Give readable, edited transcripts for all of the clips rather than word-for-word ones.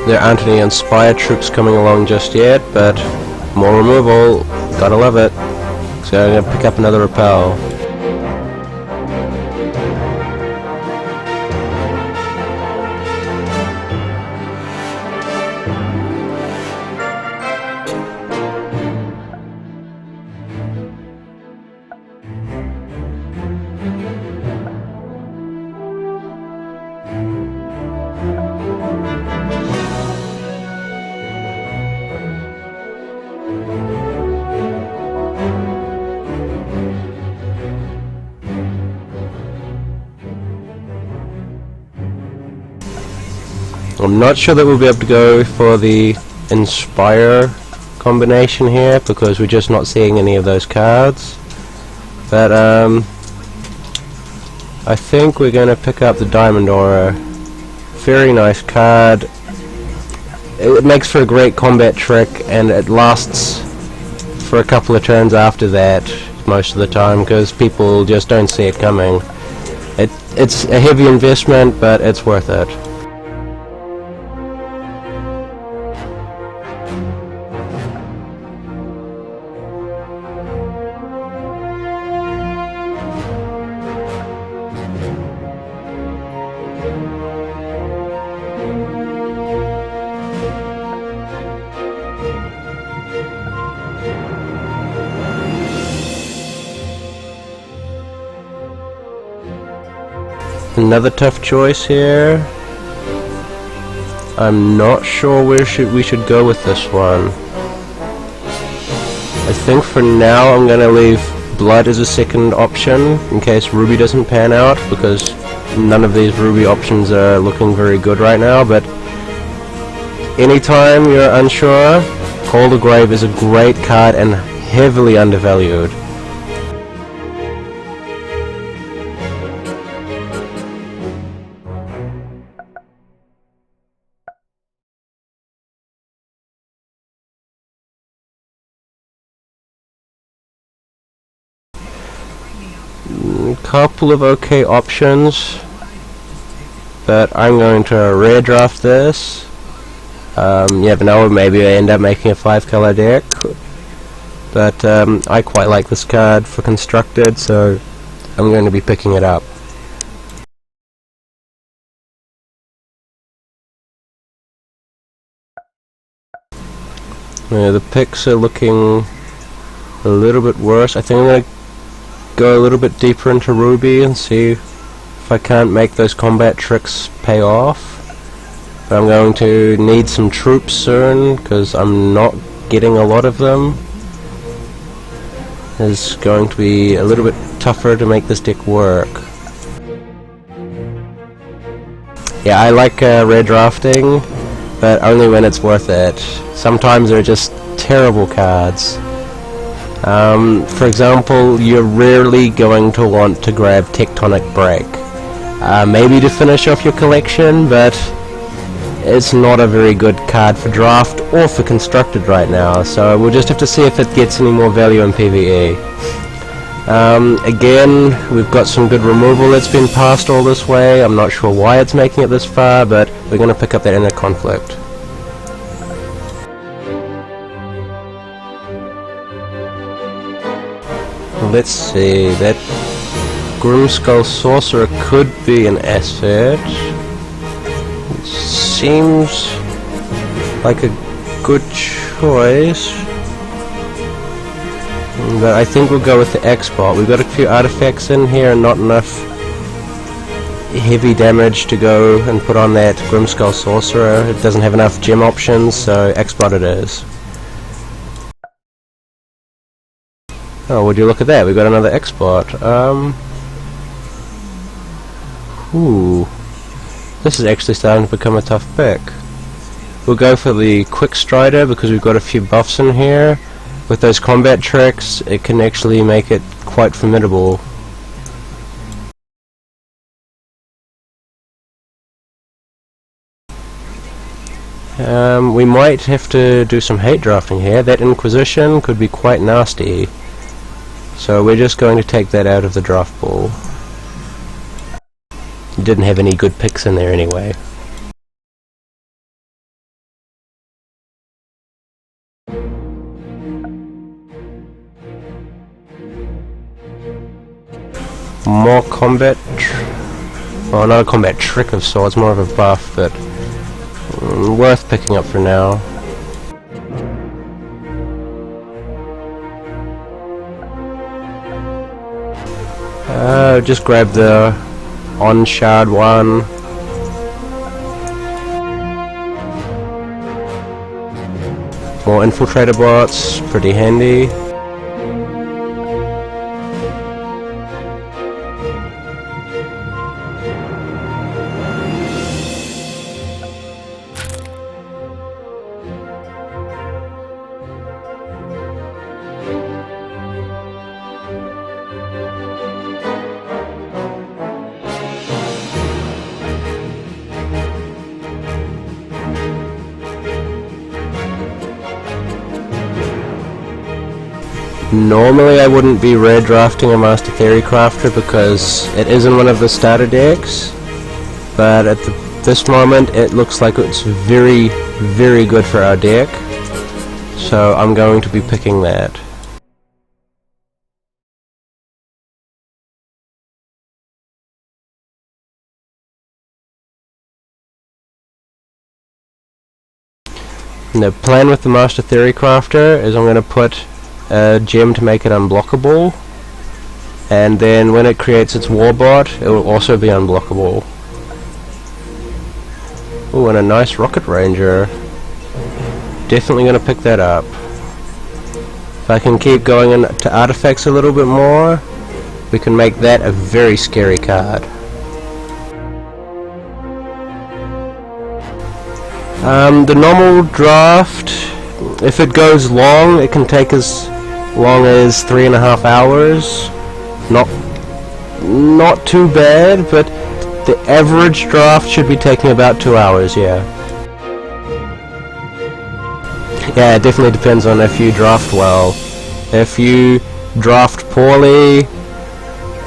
There aren't any Inspire troops coming along just yet, but more removal, gotta love it. So I'm gonna pick up another repel. I'm not sure that we'll be able to go for the Inspire combination here because we're just not seeing any of those cards, but I think we're going to pick up the Diamond Aura. Very nice card. It makes for a great combat trick and it lasts for a couple of turns after that most of the time because people just don't see it coming. It's a heavy investment, but it's worth it. Another tough choice here. I'm not sure where we should go with this one. I think for now I'm gonna leave Blood as a second option in case Ruby doesn't pan out, because none of these Ruby options are looking very good right now, but anytime you're unsure, Call the Grave is a great card and heavily undervalued. Couple of okay options, but I'm going to rare draft this. Yeah, vanilla, maybe I end up making a 5-color deck, but I quite like this card for constructed, so I'm going to be picking it up. The picks are looking a little bit worse. I think I'm going to go a little bit deeper into Ruby and see if I can't make those combat tricks pay off. But I'm going to need some troops soon because I'm not getting a lot of them. It's going to be a little bit tougher to make this deck work. Yeah, I like rare drafting, but only when it's worth it. Sometimes they're just terrible cards. For example, you're rarely going to want to grab Tectonic Break. Maybe to finish off your collection, but it's not a very good card for draft or for constructed right now, so we'll just have to see if it gets any more value in PvE. Again, we've got some good removal that's been passed all this way. I'm not sure why it's making it this far, but we're going to pick up that Inner Conflict. Let's see, that Grimskull Sorcerer could be an asset. It seems like a good choice, but I think we'll go with the X-Bot. We've got a few artifacts in here and not enough heavy damage to go and put on that Grimskull Sorcerer. It doesn't have enough gem options, so X-Bot it is. Oh, would you look at that? We've got another X-Bot. Ooh. This is actually starting to become a tough pick. We'll go for the Quick Strider because we've got a few buffs in here. With those combat tricks, it can actually make it quite formidable. We might have to do some hate drafting here. That Inquisition could be quite nasty. So we're just going to take that out of the draft pool. Didn't have any good picks in there anyway. More combat, well, not a combat trick of sorts, more of a buff, but worth picking up for now. Just grab the on shard one. More infiltrator bots, pretty handy. Normally I wouldn't be red drafting a Master Theory Crafter because it isn't one of the starter decks, but at this moment it looks like it's very, very good for our deck, so I'm going to be picking that. And the plan with the Master Theory Crafter is I'm going to put a gem to make it unblockable, and then when it creates its warbot it will also be unblockable. Oh, and a nice rocket ranger. Definitely going to pick that up. If I can keep going into artifacts a little bit more, we can make that a very scary card. The normal draft, if it goes long, it can take as long as 3.5 hours. Not too bad, but the average draft should be taking about 2 hours, yeah. Yeah, it definitely depends on if you draft well. If you draft poorly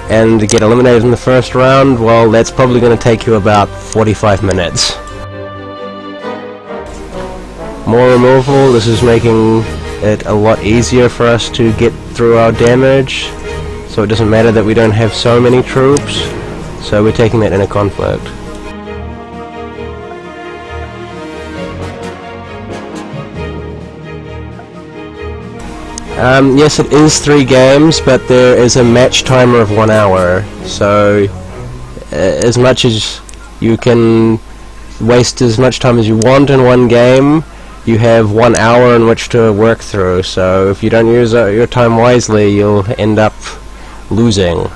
and get eliminated in the first round, well, that's probably going to take you about 45 minutes. More removal, this is making it a lot easier for us to get through our damage, so it doesn't matter that we don't have so many troops, so we're taking that in a conflict. Yes, it is 3 games, but there is a match timer of 1 hour, so as much as you can waste as much time as you want in one game, you have 1 hour in which to work through, so if you don't use your time wisely, you'll end up losing.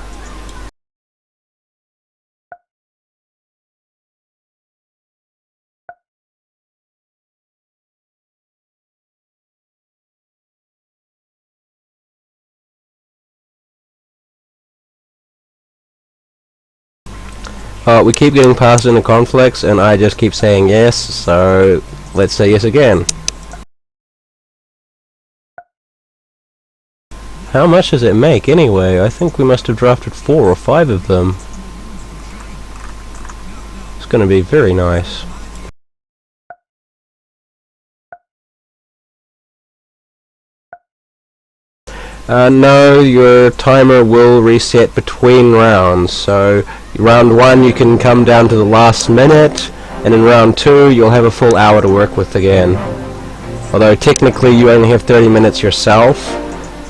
We keep getting passed into conflicts, and I just keep saying yes, so let's say yes again. How much does it make anyway? I think we must have drafted 4 or 5 of them. It's going to be very nice. No, your timer will reset between rounds, so round 1 you can come down to the last minute, and in round 2 you'll have a full hour to work with again. Although technically you only have 30 minutes yourself,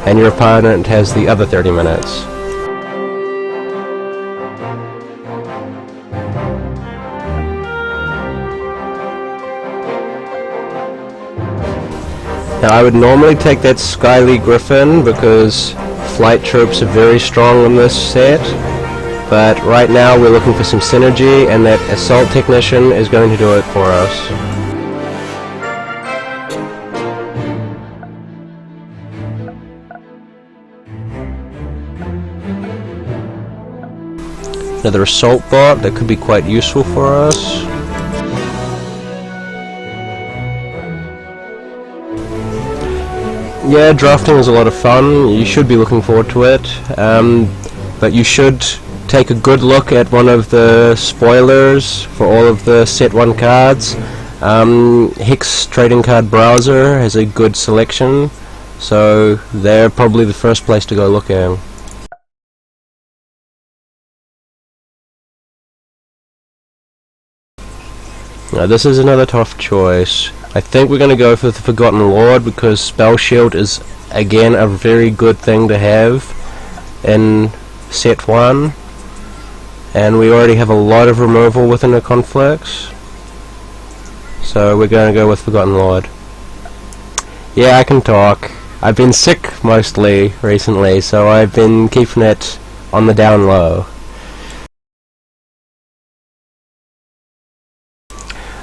and your opponent has the other 30 minutes. Now I would normally take that Skyly Griffin because flight troops are very strong in this set, but right now we're looking for some synergy, and that Assault Technician is going to do it for us. Another Assault Bot that could be quite useful for us. Yeah, drafting is a lot of fun. You should be looking forward to it, but you should take a good look at one of the spoilers for all of the set 1 cards. Hex Trading Card Browser has a good selection, so they're probably the first place to go looking. Now this is another tough choice. I think we're going to go for the Forgotten Lord because Spell Shield is again a very good thing to have in set 1, and we already have a lot of removal within the conflicts, so we're going to go with Forgotten Lord. Yeah, I can talk. I've been sick mostly recently, so I've been keeping it on the down low.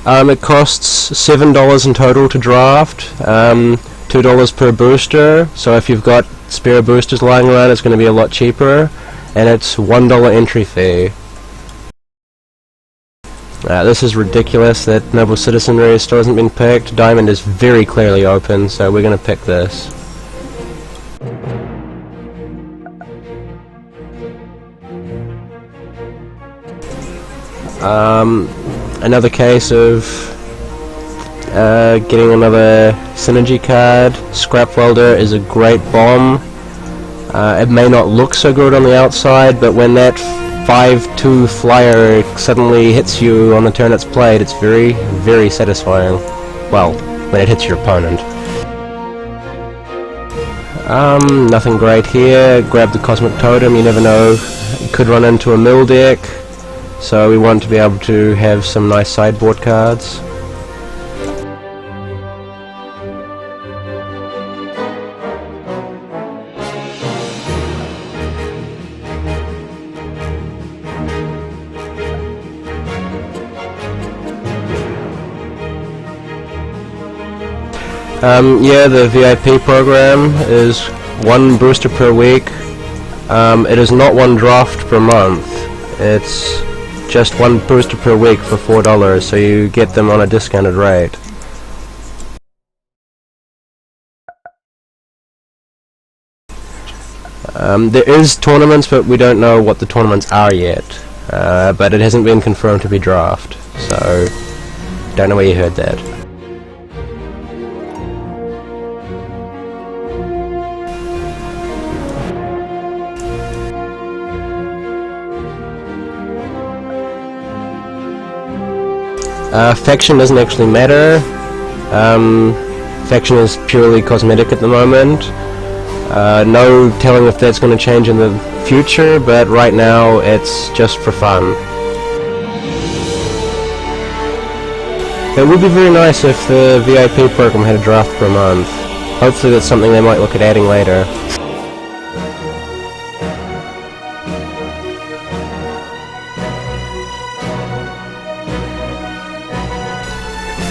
It costs $7 in total to draft, $2 per booster, so if you've got spare boosters lying around it's going to be a lot cheaper, and it's $1 entry fee. This is ridiculous that Noble Citizenry still hasn't been picked. Diamond is very clearly open, so we're going to pick this. Another case of getting another synergy card. Scrap Welder is a great bomb. It may not look so good on the outside, but when that 5/2 flyer suddenly hits you on the turn it's played, it's very, very satisfying. Well, when it hits your opponent. Nothing great here. Grab the Cosmic Totem, you never know. You could run into a mill deck, so we want to be able to have some nice sideboard cards. Yeah, the VIP program is 1 booster per week. It is not 1 draft per month. It's just 1 booster per week for $4, so you get them on a discounted rate. There is tournaments, but we don't know what the tournaments are yet. But it hasn't been confirmed to be draft, so don't know where you heard that. Faction doesn't actually matter. Faction is purely cosmetic at the moment. No telling if that's going to change in the future, but right now it's just for fun. It would be very nice if the VIP program had a draft per month. Hopefully that's something they might look at adding later.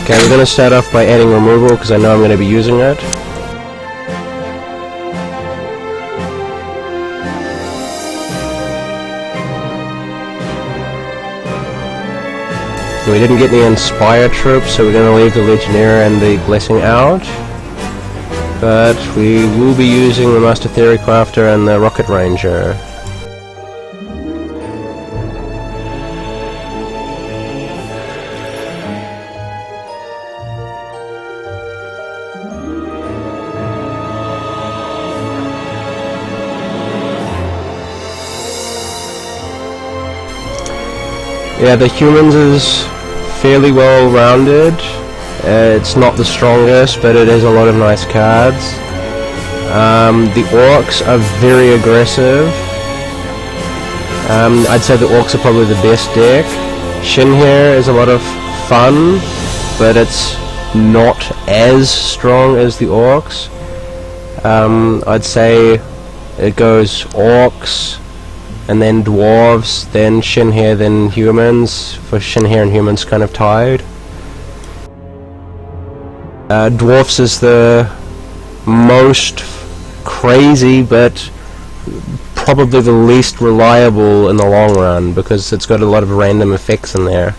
Okay, we're going to start off by adding removal because I know I'm going to be using it. We didn't get any Inspire troops, so we're going to leave the Legionnaire and the Blessing out. But we will be using the Master Theory Crafter and the Rocket Ranger. Yeah, the humans is fairly well rounded. It's not the strongest, but it has a lot of nice cards. The orcs are very aggressive. I'd say the orcs are probably the best deck. Xenavire is a lot of fun, but it's not as strong as the orcs. I'd say it goes orcs, and then dwarves, then Xenavire, then humans, for Xenavire and humans kind of tied. Dwarfs is the most crazy, but probably the least reliable in the long run, because it's got a lot of random effects in there.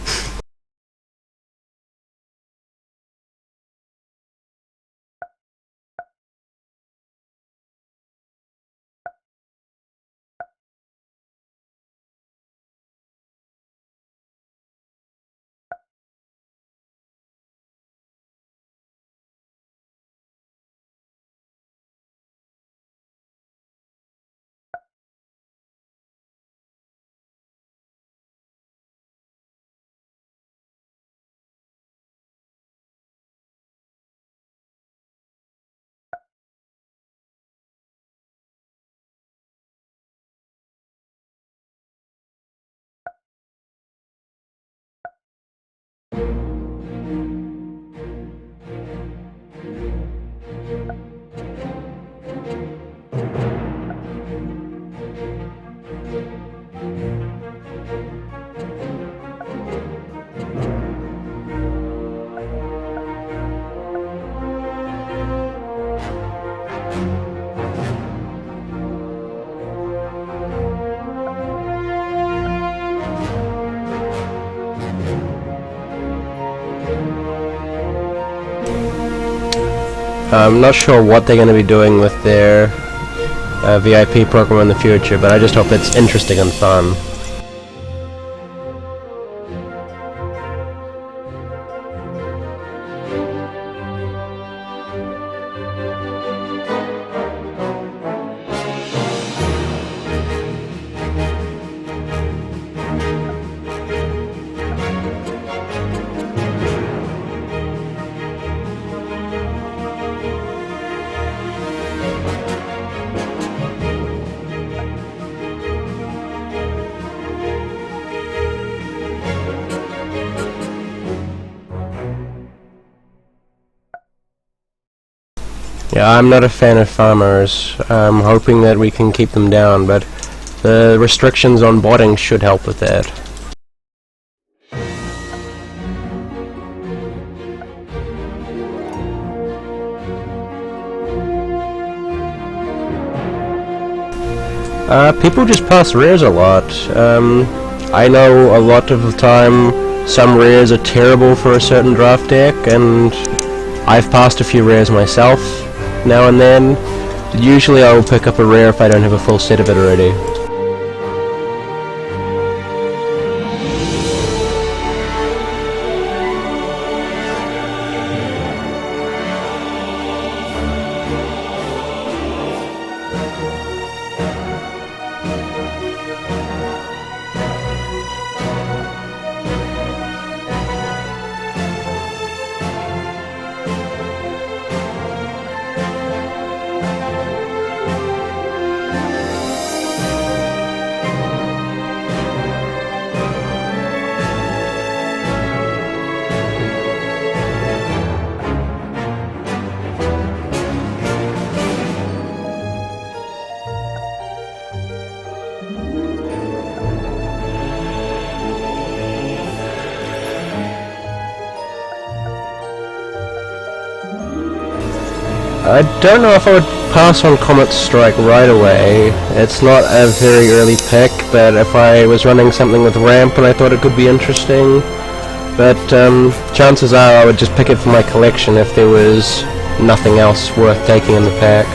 I'm not sure what they're going to be doing with their VIP program in the future, but I just hope it's interesting and fun. Yeah, I'm not a fan of farmers. I'm hoping that we can keep them down, but the restrictions on botting should help with that. People just pass rares a lot. I know a lot of the time some rares are terrible for a certain draft deck, and I've passed a few rares myself now and then. Usually I will pick up a rare if I don't have a full set of it already. I don't know if I would pass on Comet Strike right away. It's not a very early pick, but if I was running something with ramp and I thought it could be interesting, but chances are I would just pick it for my collection if there was nothing else worth taking in the pack.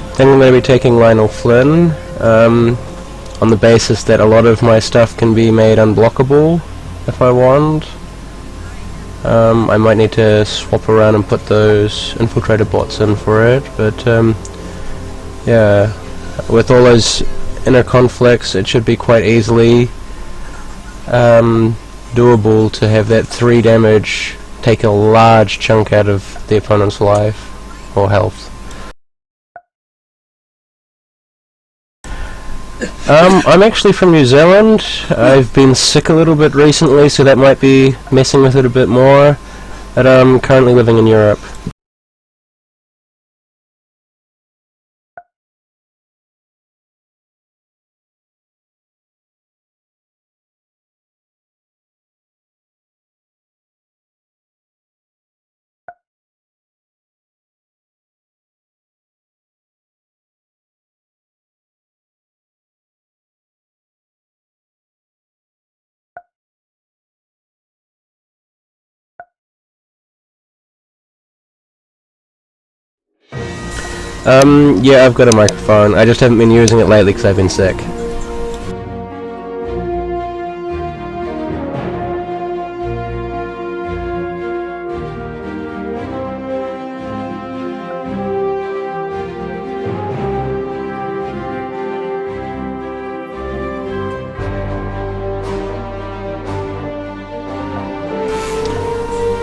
I think I'm going to be taking Lionel Flynn, on the basis that a lot of my stuff can be made unblockable if I want. I might need to swap around and put those infiltrator bots in for it, but yeah, with all those inner conflicts it should be quite easily doable to have that 3 damage take a large chunk out of the opponent's life or health. I'm actually from New Zealand. I've been sick a little bit recently, so that might be messing with it a bit more, but I'm currently living in Europe. Yeah, I've got a microphone. I just haven't been using it lately because I've been sick.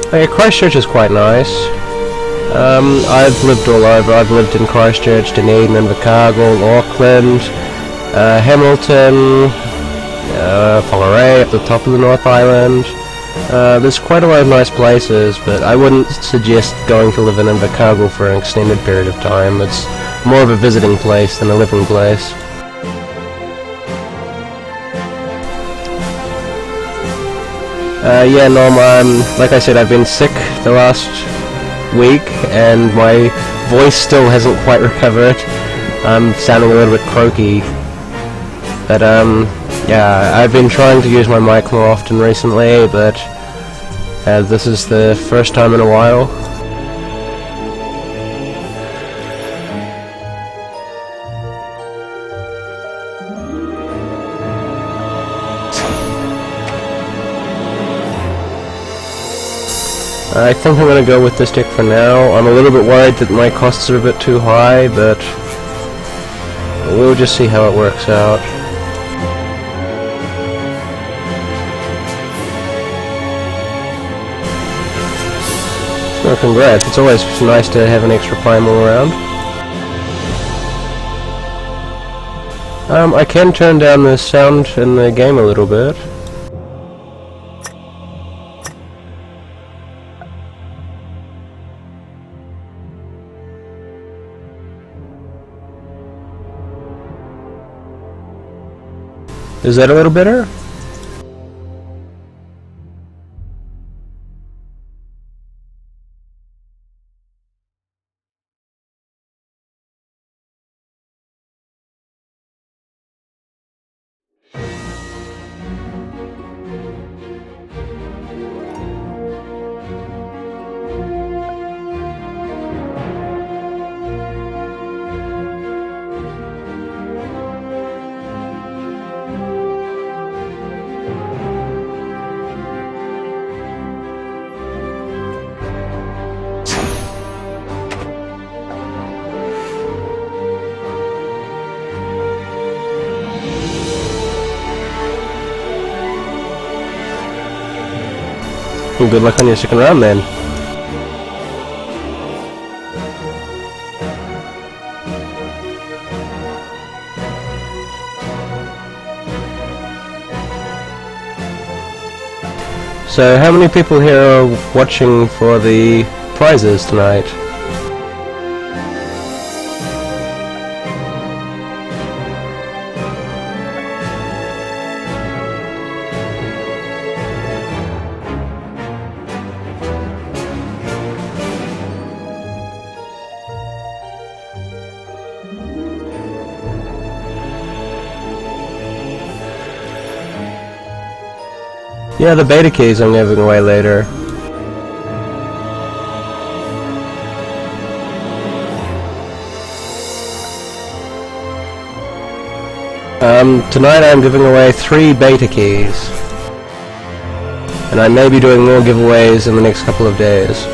Okay, Christchurch is quite nice. I've lived all over. I've lived in Christchurch, Dunedin, Invercargill, Auckland, Hamilton, Whangarei at the top of the North Island. There's quite a lot of nice places, but I wouldn't suggest going to live in Invercargill for an extended period of time. It's more of a visiting place than a living place. Yeah, Norm, like I said, I've been sick the last week, and my voice still hasn't quite recovered. I'm sounding a little bit croaky. But yeah, I've been trying to use my mic more often recently, but this is the first time in a while. I think I'm going to go with this deck for now. I'm a little bit worried that my costs are a bit too high, but we'll just see how it works out. Oh, congrats. It's always nice to have an extra primal around. I can turn down the sound in the game a little bit. Is that a little better? Well, good luck on your second round then. So how many people here are watching for the prizes tonight? Yeah, the beta keys I'm giving away later. Tonight I'm giving away 3 beta keys. And I may be doing more giveaways in the next couple of days.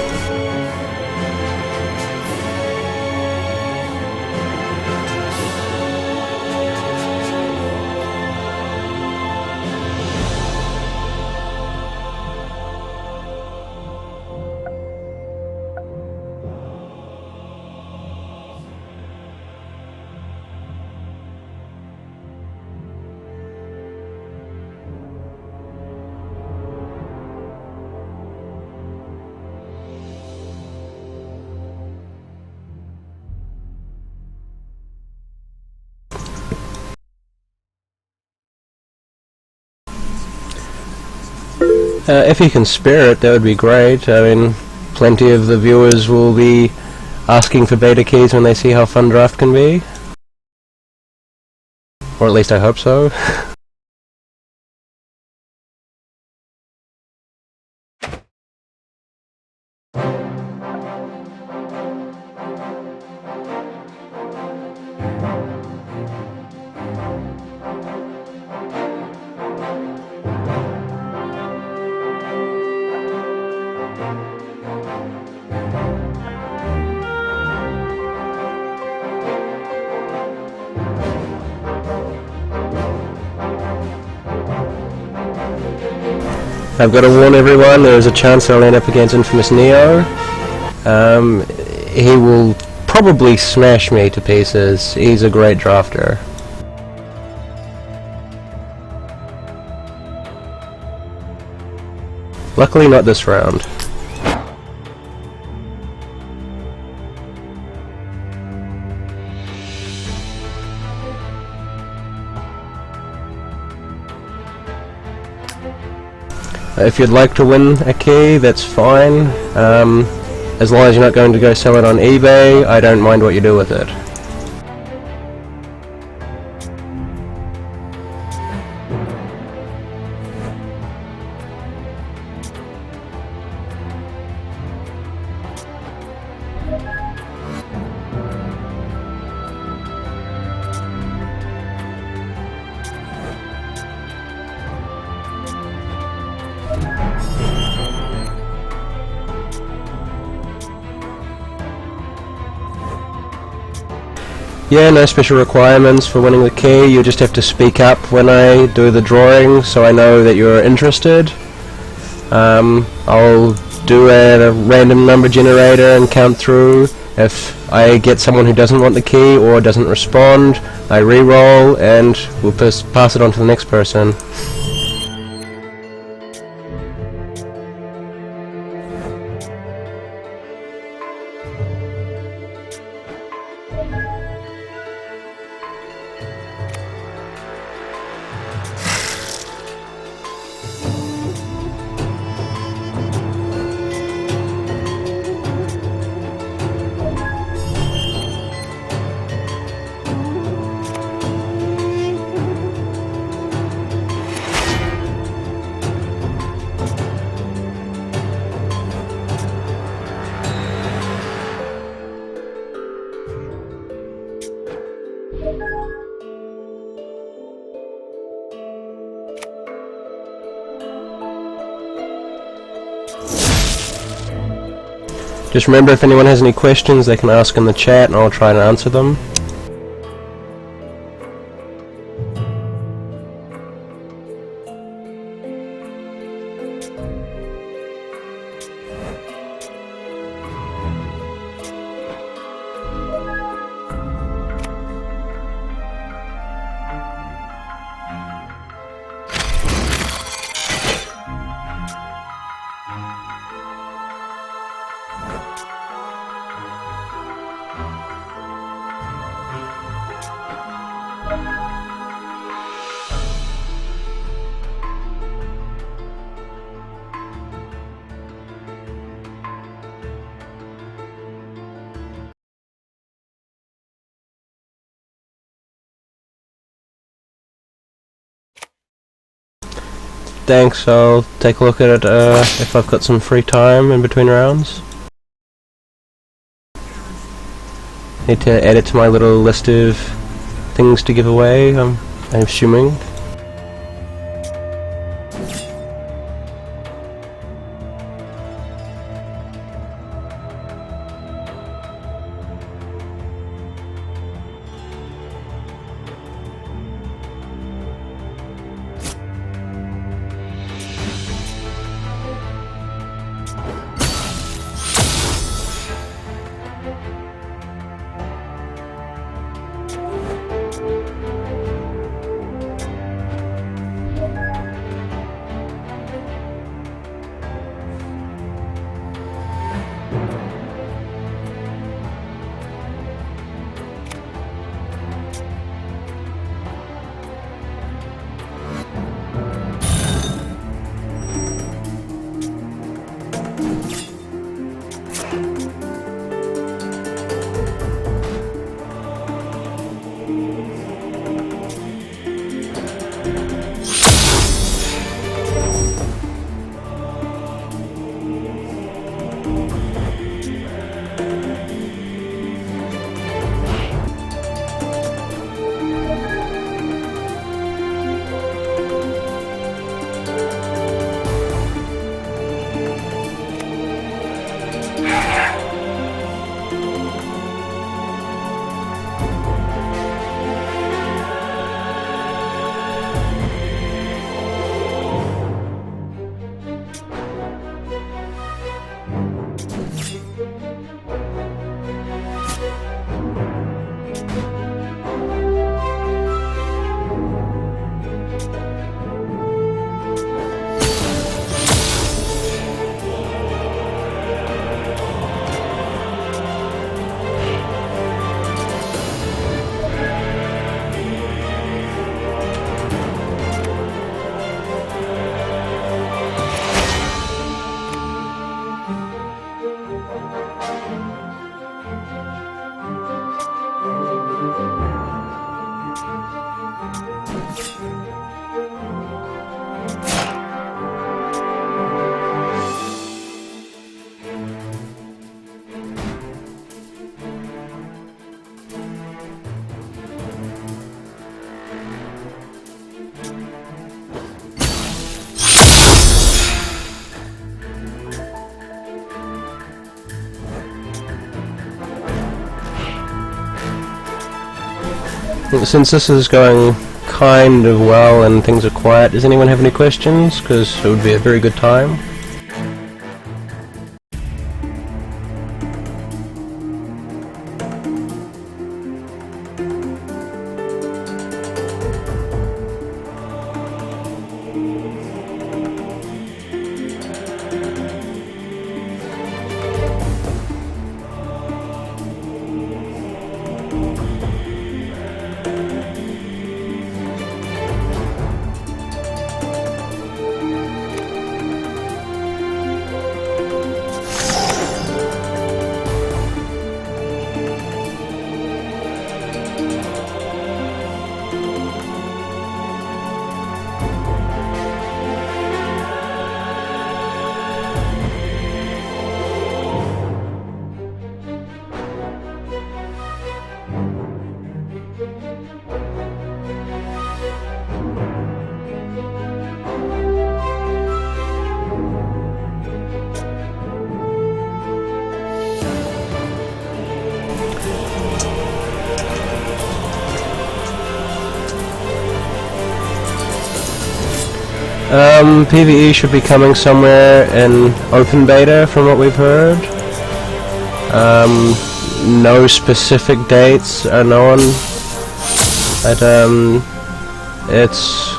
If you can spare it, that would be great. I mean, plenty of the viewers will be asking for beta keys when they see how fun draft can be. Or at least I hope so. I've got to warn everyone, there is a chance I'll end up against Infam0usNe0. He will probably smash me to pieces. He's a great drafter. Luckily not this round. If you'd like to win a key, that's fine. As long as you're not going to go sell it on eBay, I don't mind what you do with it. Yeah, no special requirements for winning the key. You just have to speak up when I do the drawing, so I know that you're interested. I'll do a random number generator and count through. If I get someone who doesn't want the key or doesn't respond, I re-roll and we'll pass it on to the next person. Just remember, if anyone has any questions, they can ask in the chat and I'll try and answer them. Thanks, I'll take a look at it if I've got some free time in between rounds. Need to add it to my little list of things to give away, I'm assuming. since this is going kind of well and things are quiet, does anyone have any questions? Because it would be a very good time. PvE should be coming somewhere in open beta from what we've heard. No specific dates are known, but it's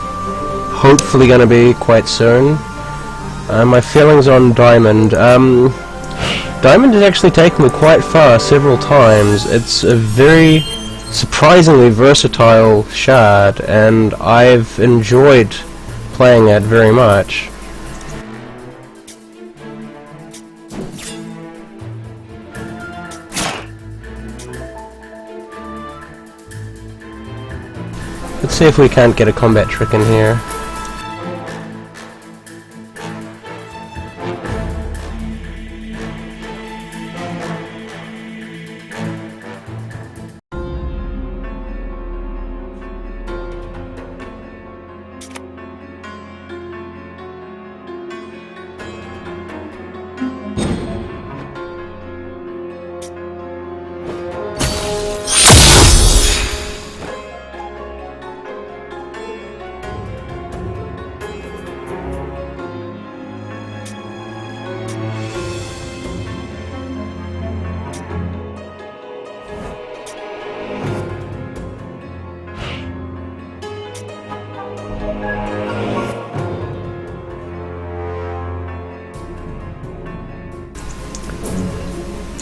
hopefully going to be quite soon. My feelings on Diamond. Diamond has actually taken me quite far several times. It's a very surprisingly versatile shard, and I've enjoyed playing it very much. Let's see if we can't get a combat trick in here.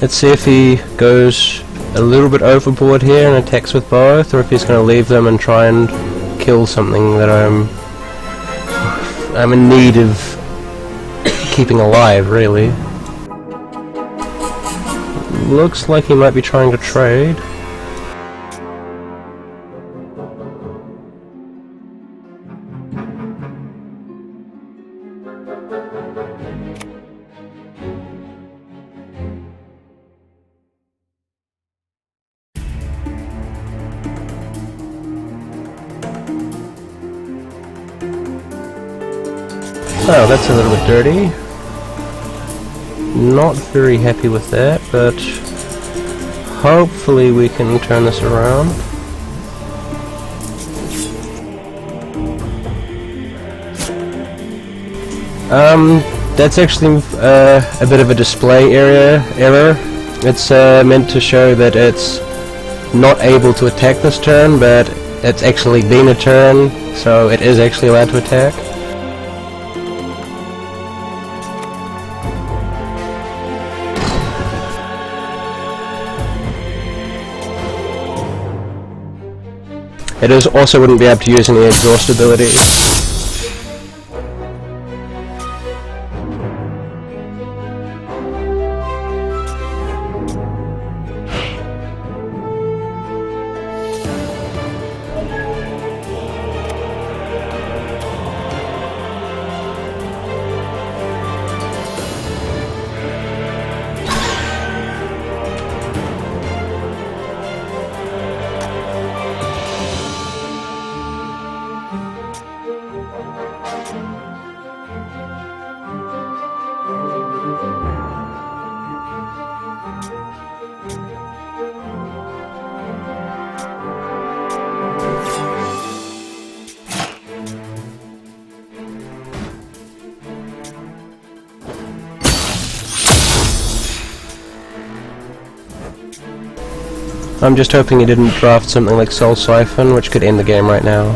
Let's see if he goes a little bit overboard here and attacks with both, or if he's going to leave them and try and kill something that I'm in need of keeping alive, really. Looks like he might be trying to trade. Oh, that's a little bit dirty. Not very happy with that, but hopefully we can turn this around. That's actually a bit of a display error. It's meant to show that it's not able to attack this turn, but it's actually been a turn, so it is actually allowed to attack. It also wouldn't be able to use any exhaust ability. I'm just hoping he didn't draft something like Soul Siphon, which could end the game right now.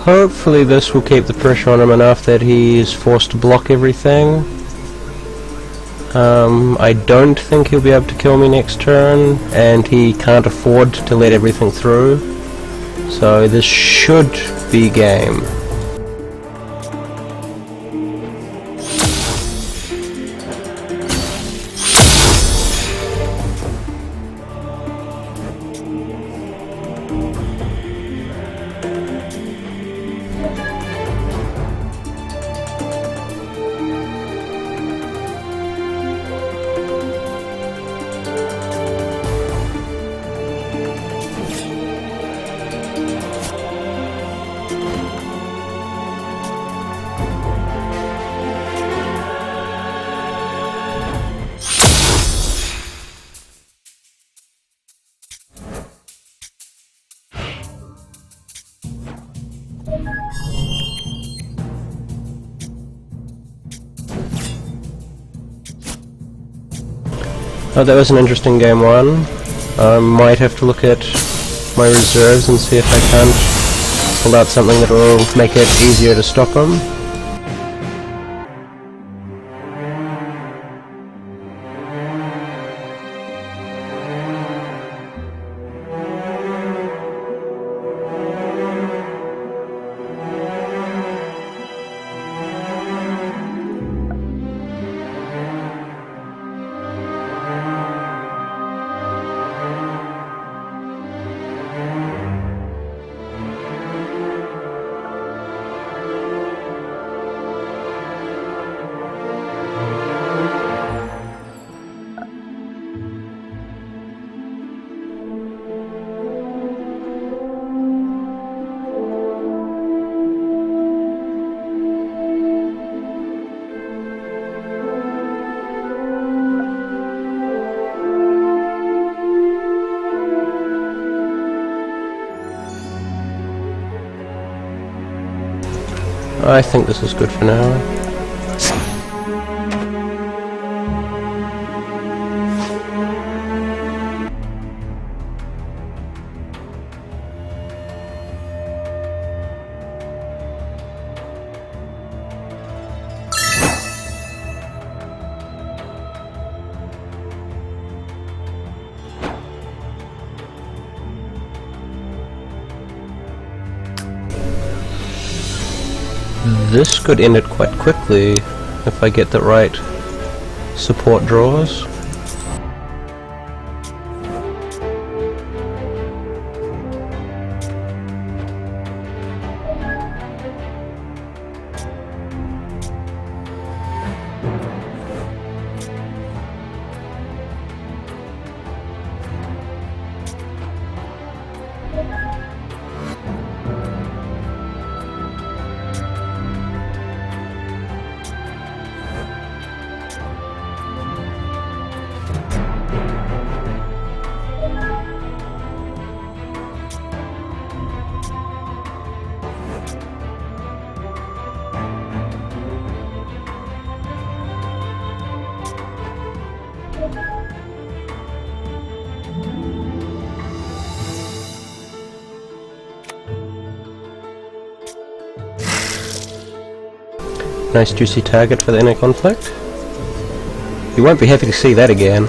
Hopefully this will keep the pressure on him enough that he's forced to block everything. I don't think he'll be able to kill me next turn, and he can't afford to let everything through. So this should be game. Oh, that was an interesting game one. I might have to look at my reserves and see if I can't pull out something that will make it easier to stop him. I think this is good for now. This could end it quite quickly if I get the right support draws. Nice juicy target for the inner conflict. You won't be happy to see that again.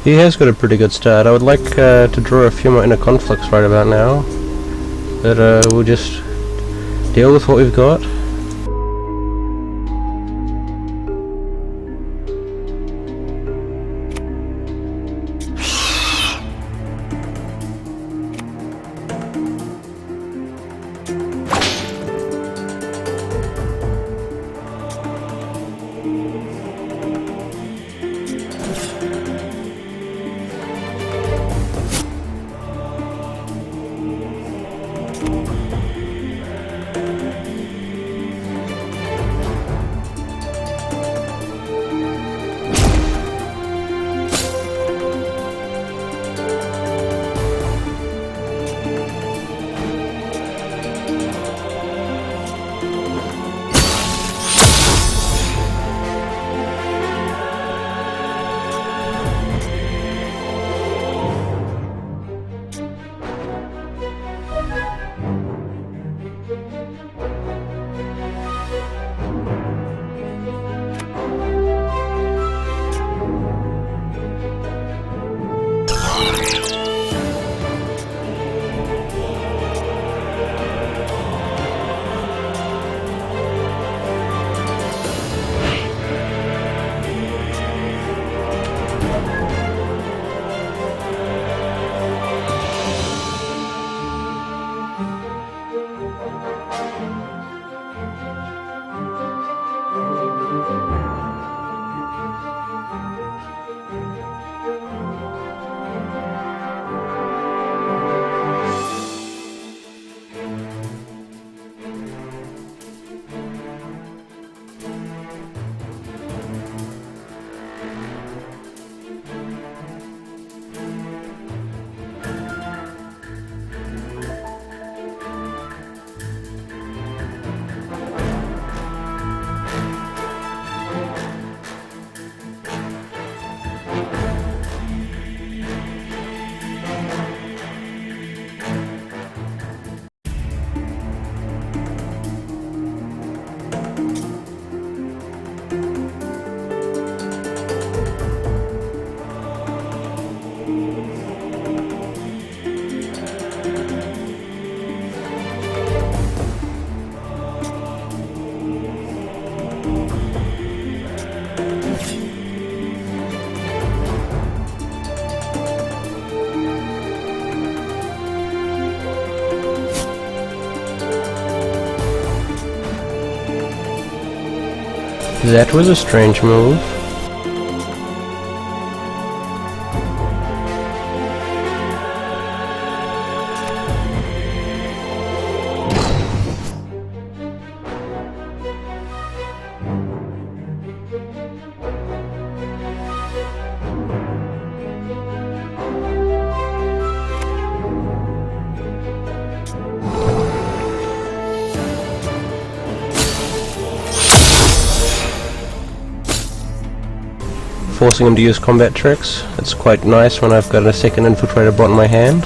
He has got a pretty good start. I would like to draw a few more inner conflicts right about now, but we'll just deal with what we've got. That was a strange move. forcing him to use combat tricks. It's quite nice when I've got a second infiltrator bot in my hand.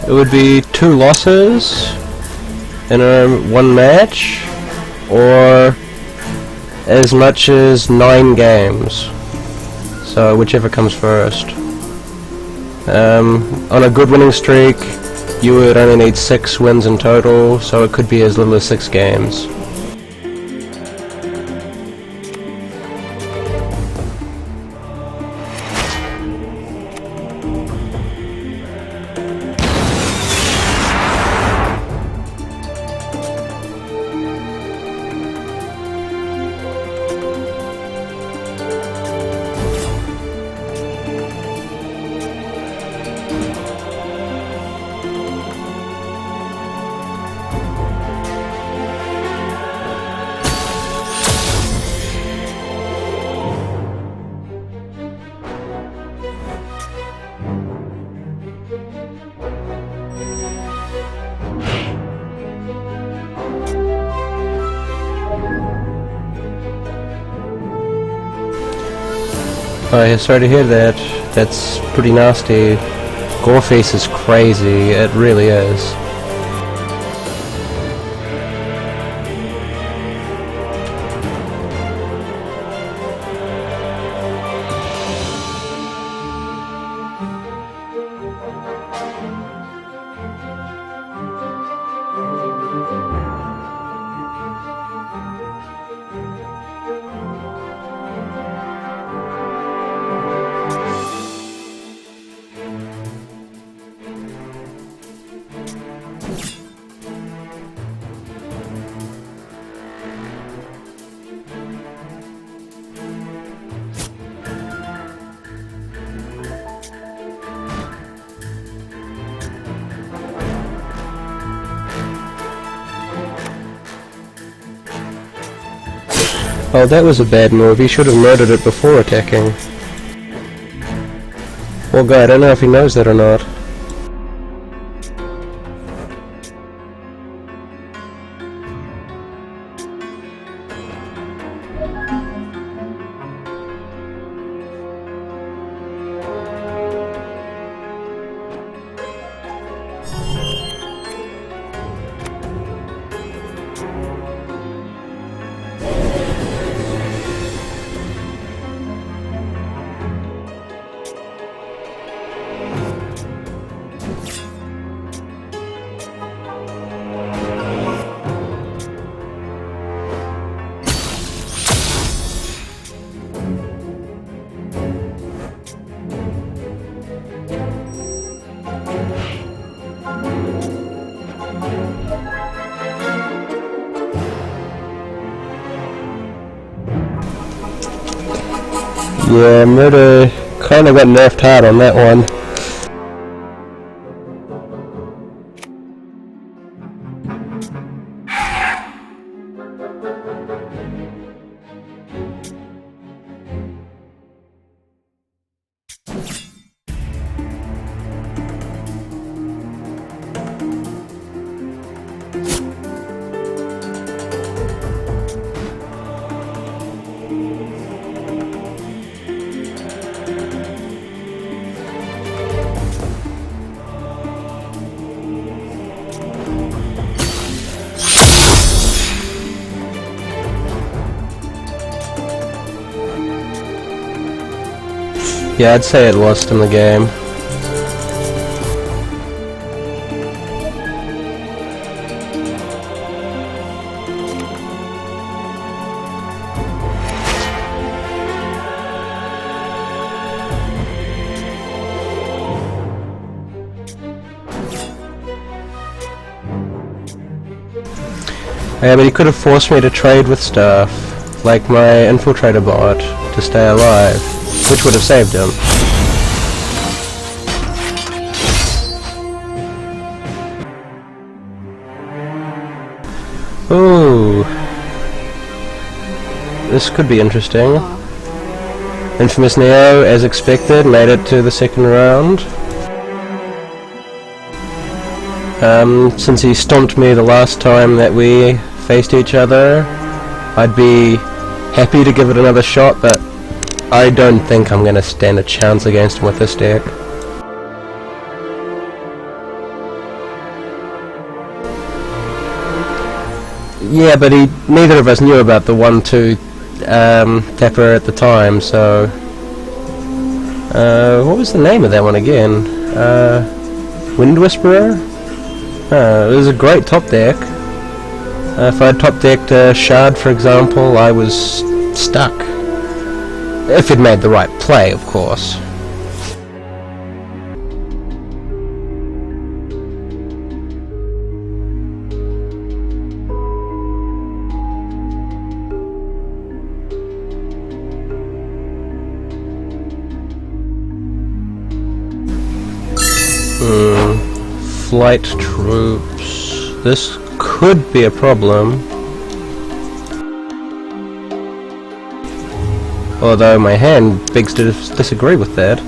It would be 2 losses in one match, or as much as 9 games. So whichever comes first. On a good winning streak, you would only need 6 wins in total, so it could be as little as 6 games. Oh, sorry to hear that. That's pretty nasty. Goreface is crazy, it really is. Oh, that was a bad move. He should have murdered it before attacking. Well, God, I don't know if he knows that or not. Yeah, Murder kinda got nerfed hard on that one. Yeah, I'd say it lost him the game. Yeah, but he could have forced me to trade with stuff, like my infiltrator bot, to stay alive, which would have saved him. Ooh. This could be interesting. Infam0usNe0, as expected, made it to the second round. Since he stomped me the last time that we faced each other, I'd be happy to give it another shot, but I don't think I'm gonna stand a chance against him with this deck. Yeah, but neither of us knew about the 1-2 tapper at the time, so... what was the name of that one again? Wind Whisperer? It was a great top deck. If I top decked Shard, for example, I was stuck. If it made the right play, of course. Flight troops. This could be a problem. Although my hand begs to disagree with that.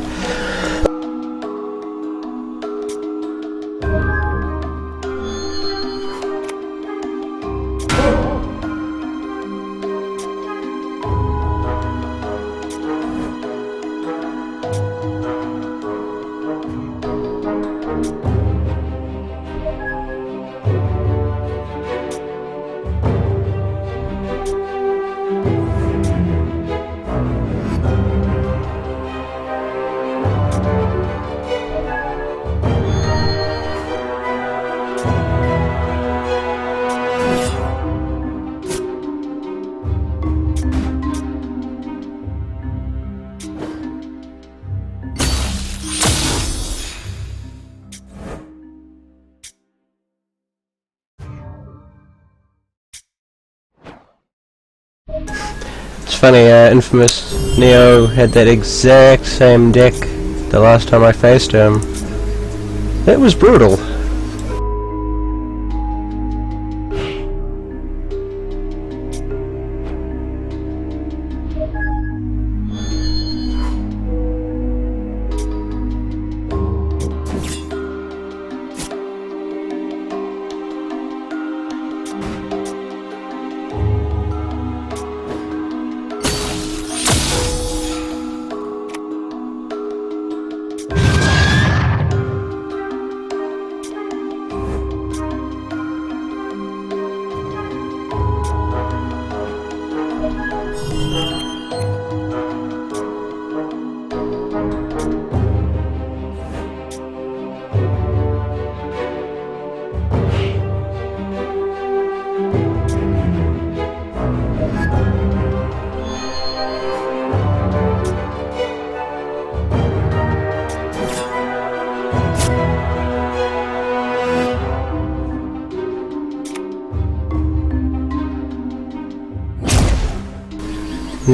It's funny, Infam0usNe0 had that exact same deck the last time I faced him. It was brutal.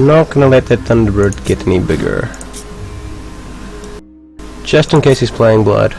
not gonna let that Thunderbird get any bigger. Just in case he's playing blood.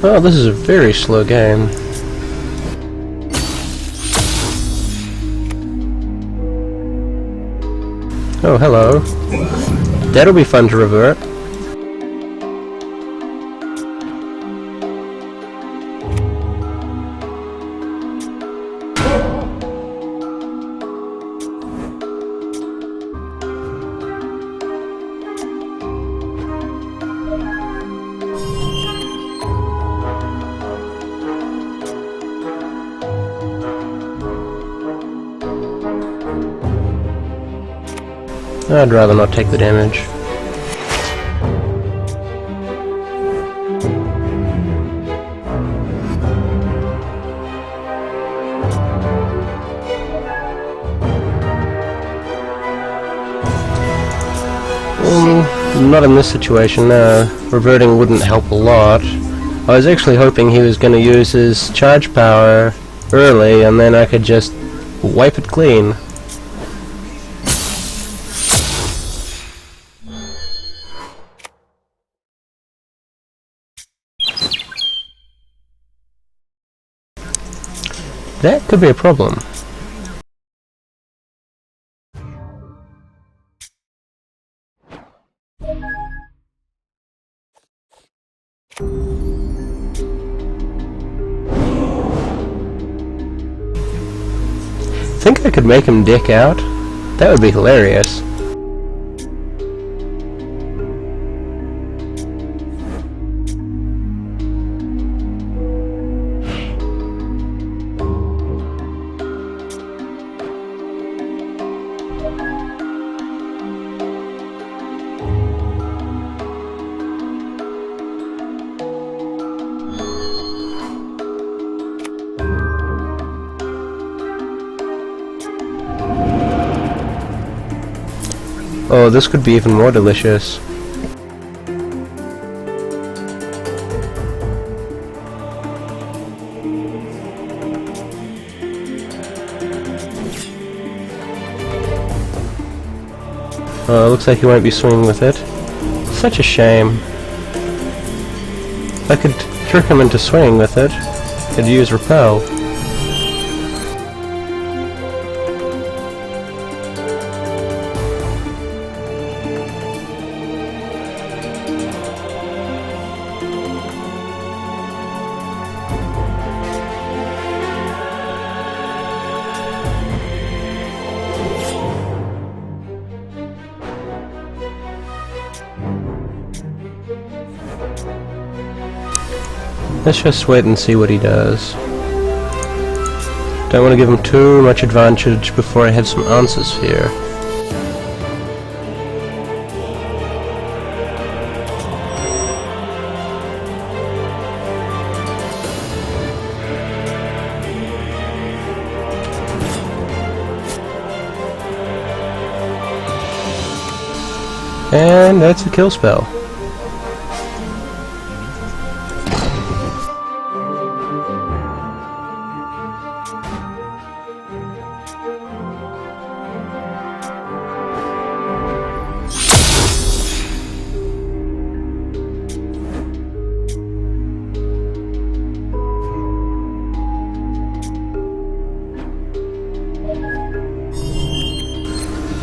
Oh, this is a very slow game. Oh, hello. That'll be fun to revert. I'd rather not take the damage. Not in this situation, no. Reverting wouldn't help a lot. I was actually hoping he was going to use his charge power early and then I could just wipe it clean. That could be a problem. Think I could make him dick out? That would be hilarious. Oh, this could be even more delicious. Oh, it looks like he won't be swinging with it. Such a shame. If I could trick him into swinging with it, I'd use repel. Let's just wait and see what he does. Don't want to give him too much advantage before I have some answers here. And that's a kill spell.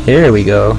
Here we go.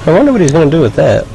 I wonder what he's going to do with that.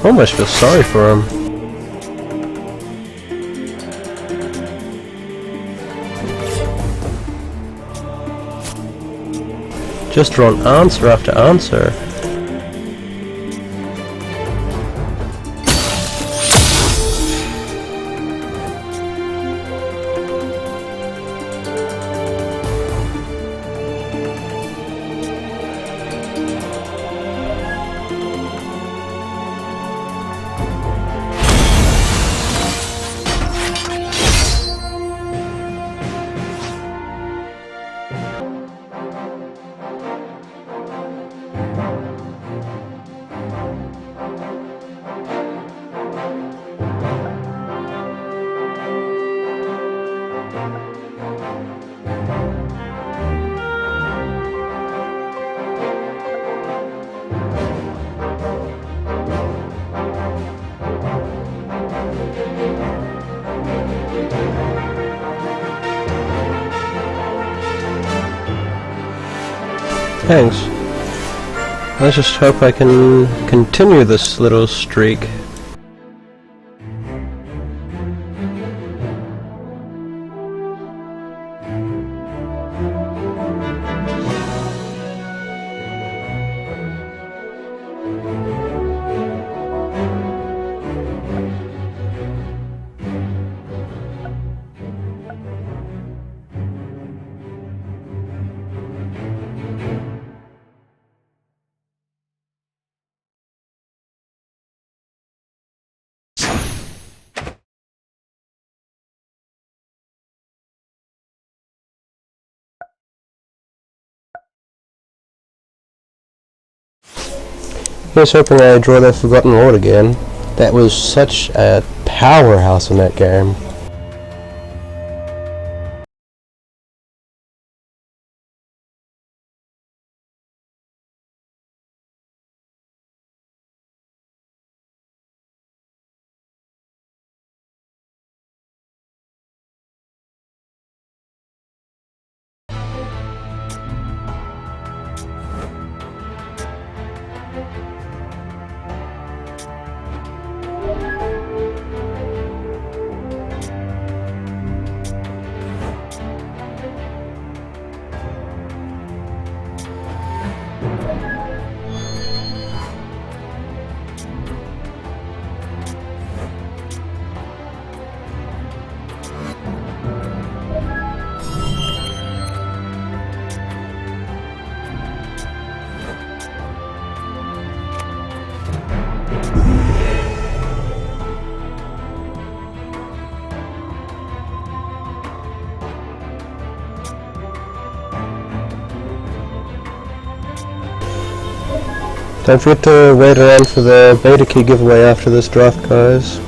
Almost feel sorry for him. Just drawn answer after answer. Thanks. Let's just hope I can continue this little streak. Here's hoping I draw the Forgotten Lord again. That was such a powerhouse in that game. Don't forget to wait around for the beta key giveaway after this draft, guys.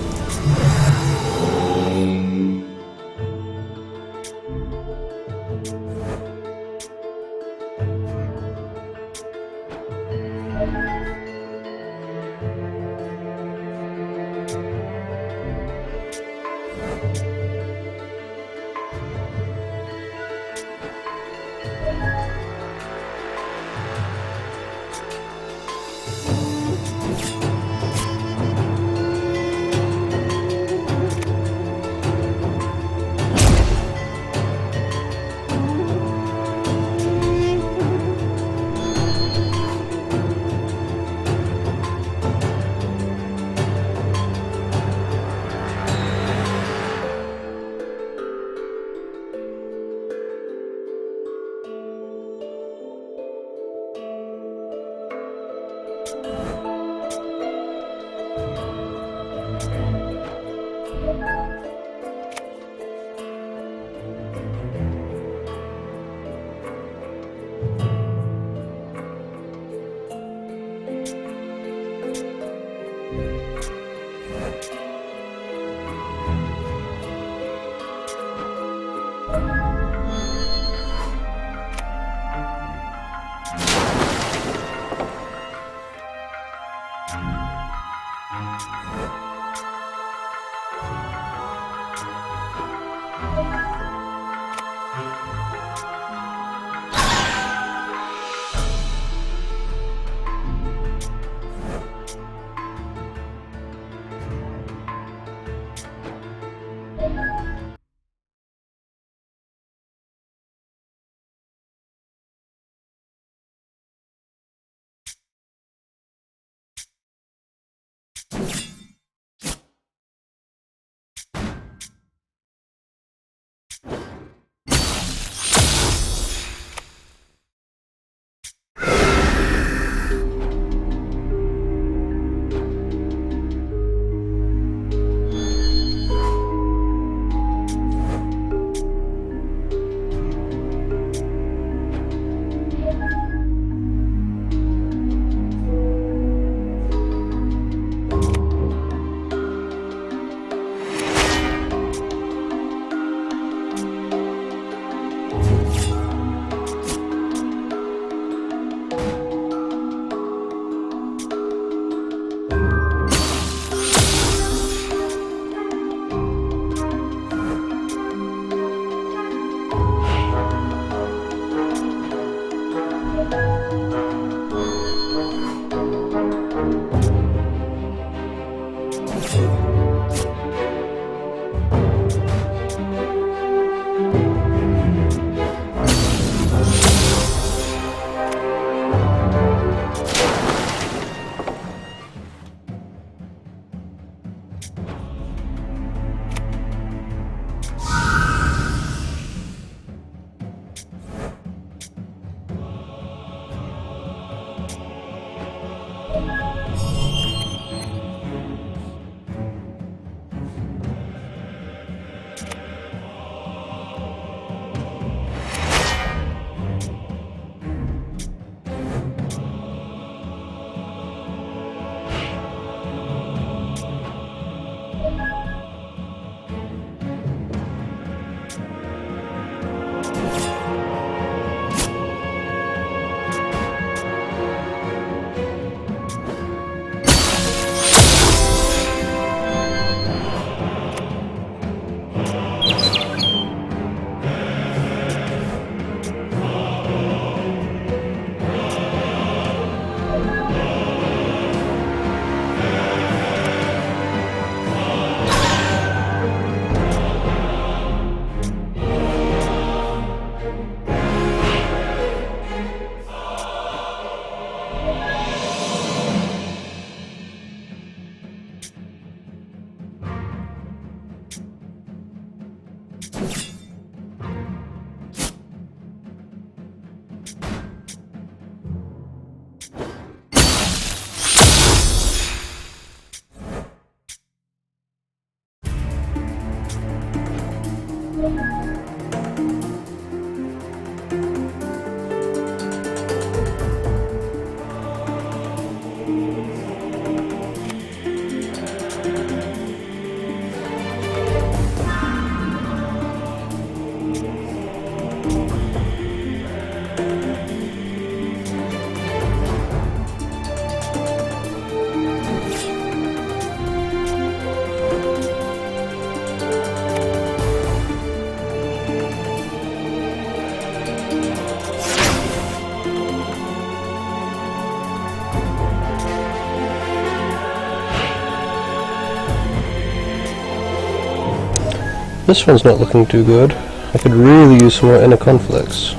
This one's not looking too good. I could really use some more inner conflicts.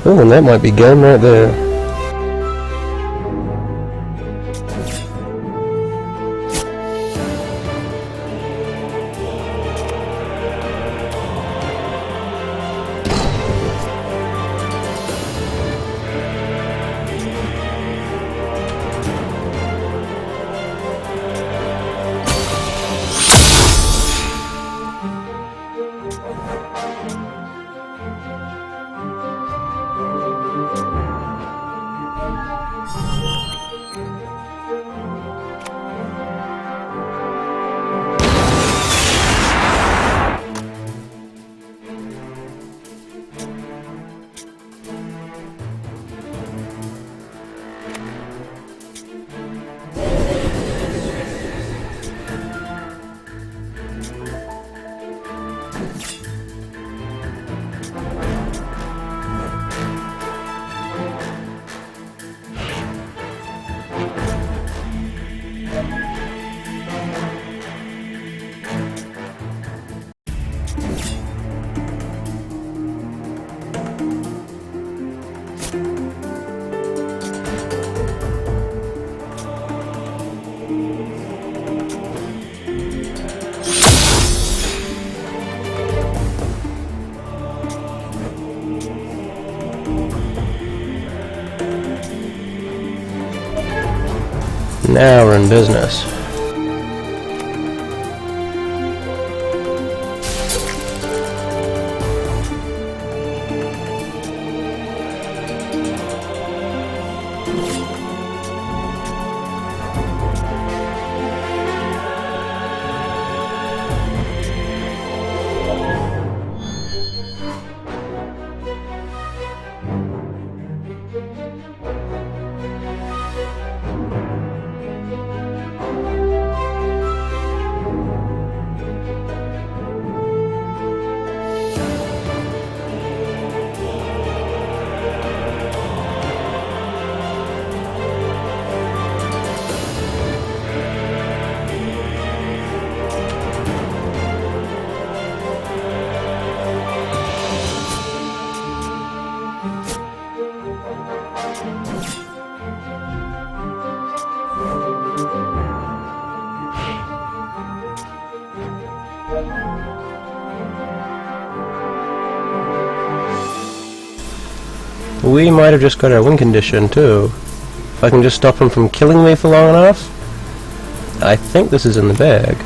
Oh, and that might be game right there. Now we're in business. We might have just got our win condition too. If I can just stop him from killing me for long enough, I think this is in the bag.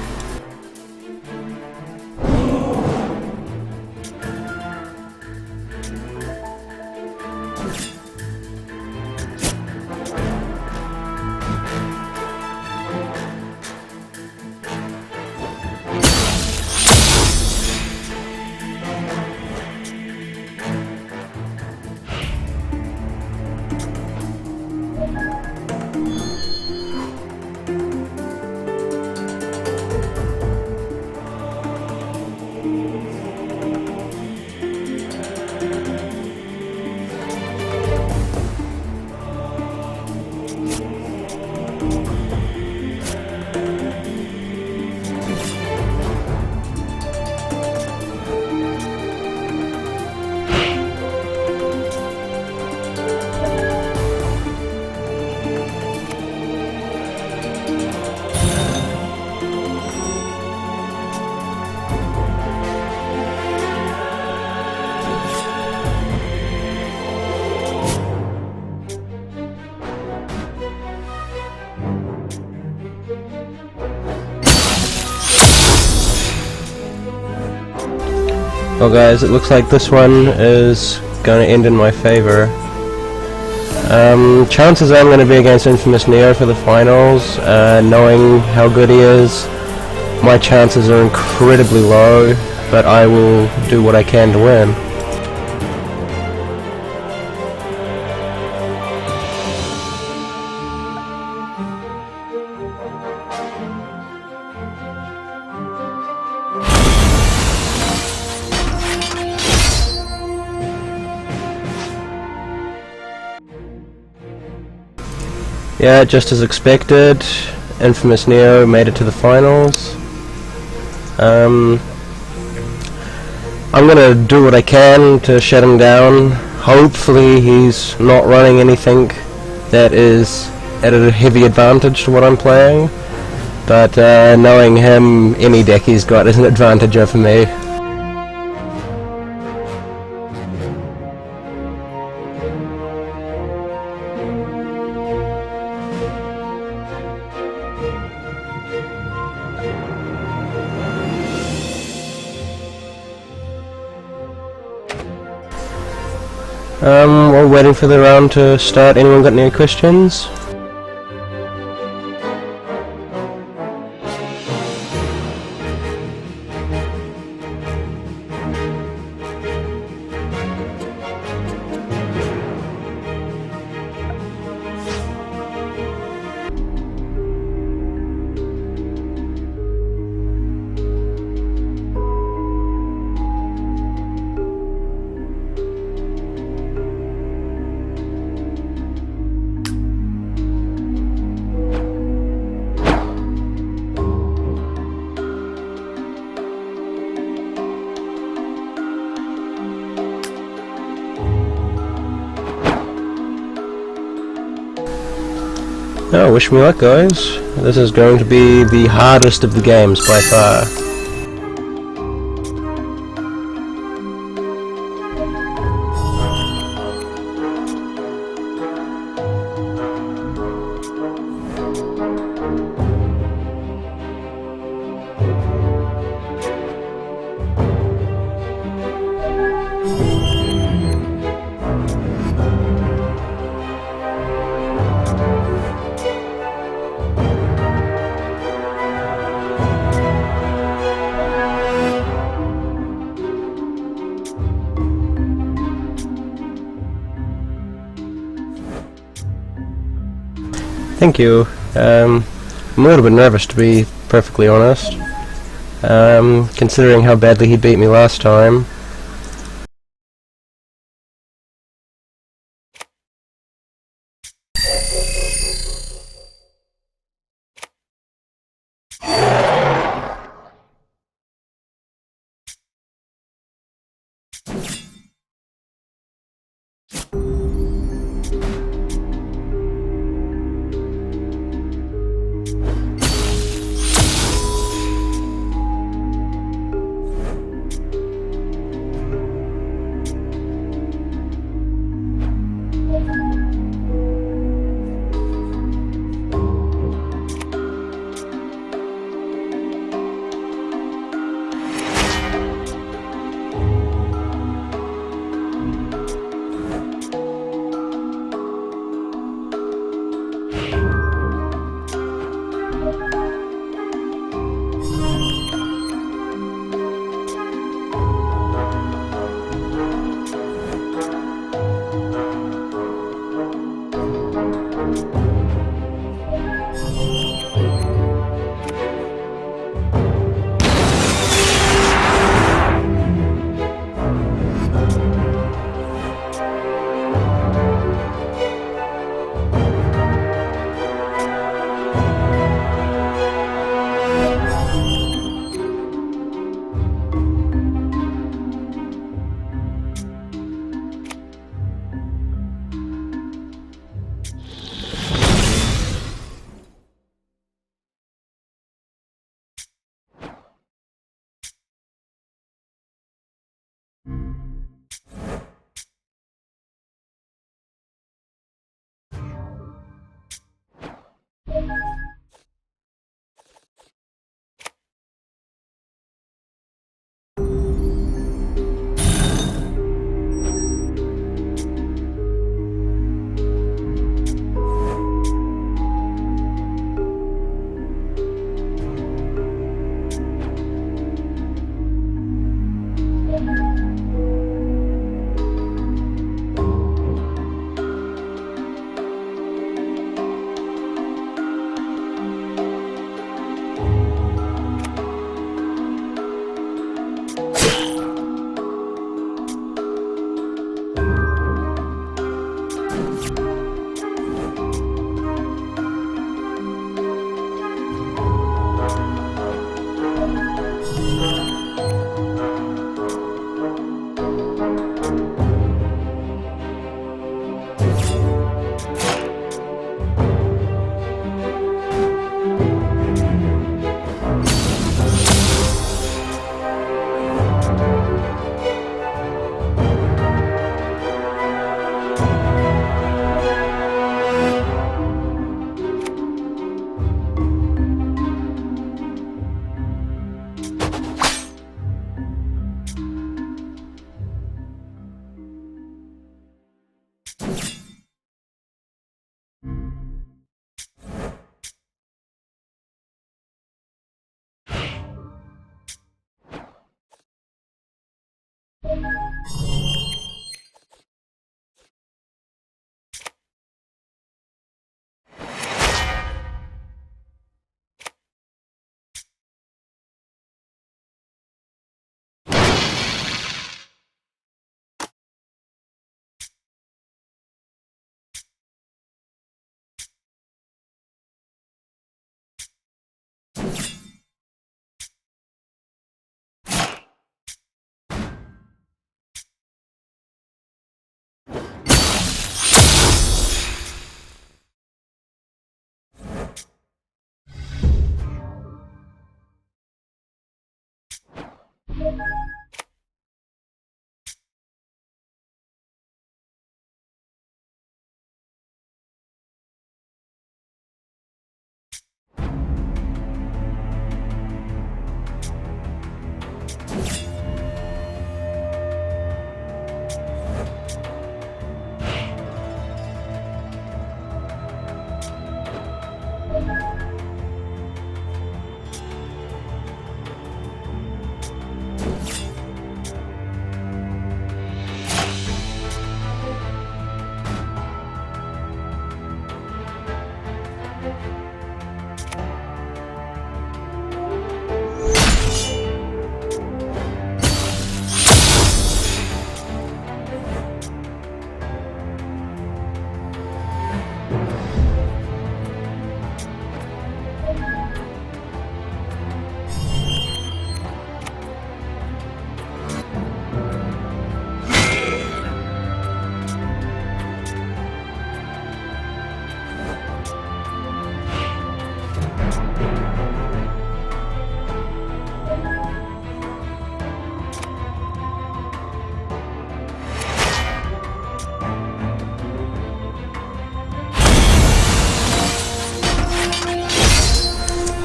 Well guys, it looks like this one is going to end in my favor. Chances are I'm going to be against Infam0usNe0 for the finals. Knowing how good he is, my chances are incredibly low, but I will do what I can to win. Yeah, just as expected, Infam0usNe0 made it to the finals. I'm gonna do what I can to shut him down. Hopefully he's not running anything that is at a heavy advantage to what I'm playing. But knowing him, any deck he's got is an advantage over me. While waiting for the round to start, anyone got any questions? Oh, wish me luck, guys. This is going to be the hardest of the games by far. Thank you. I'm a little bit nervous, to be perfectly honest. Considering how badly he beat me last time.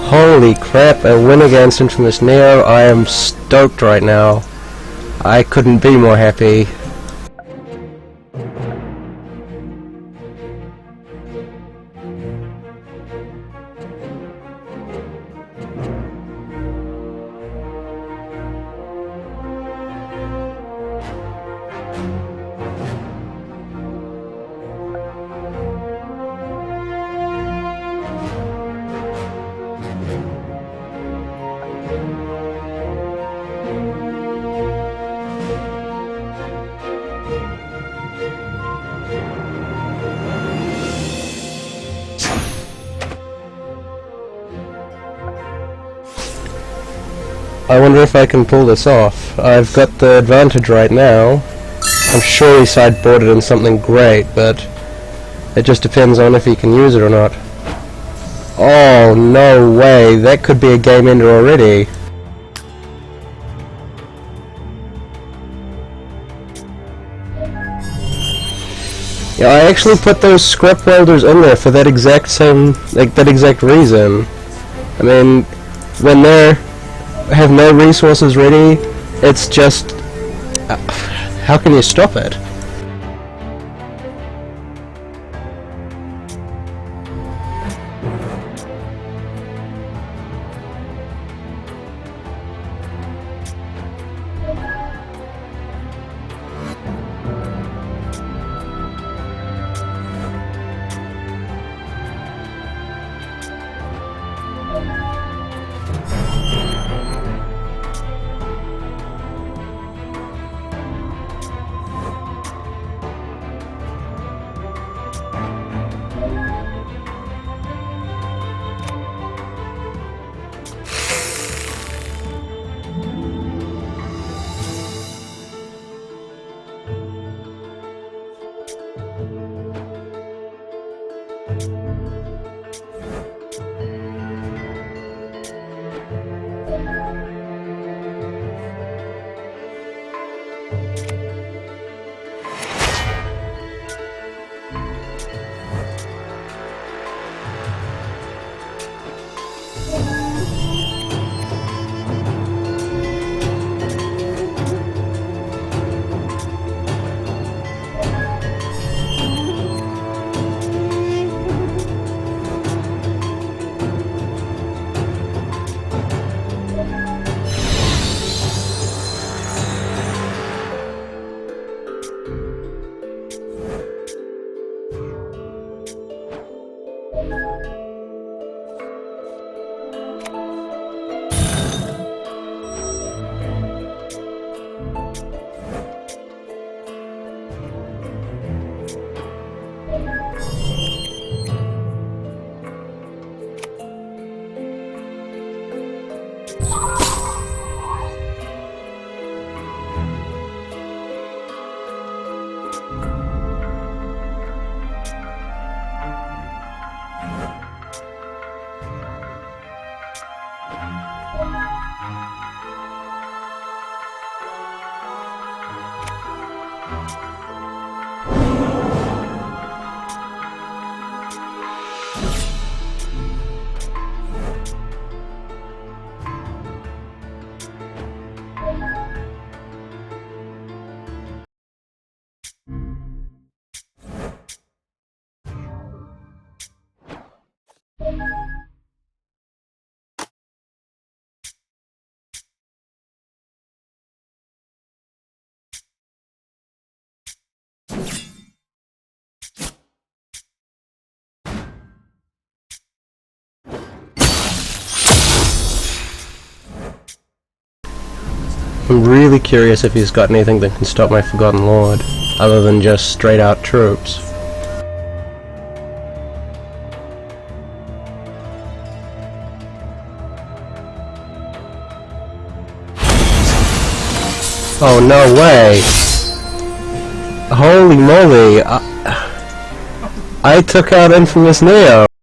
Holy crap, a win against Infam0usNe0. I am stoked right now. I couldn't be more happy. I wonder if I can pull this off. I've got the advantage right now. I'm sure he sideboarded in something great, but it just depends on if he can use it or not. Oh, no way. That could be a game ender already. Yeah, I actually put those scrap welders in there for that exact reason. I mean, when they have no resources ready, it's just... how can you stop it? I'm really curious if he's got anything that can stop my Forgotten Lord, other than just straight out troops. Oh, no way! Holy moly! I took out Infam0usNe0!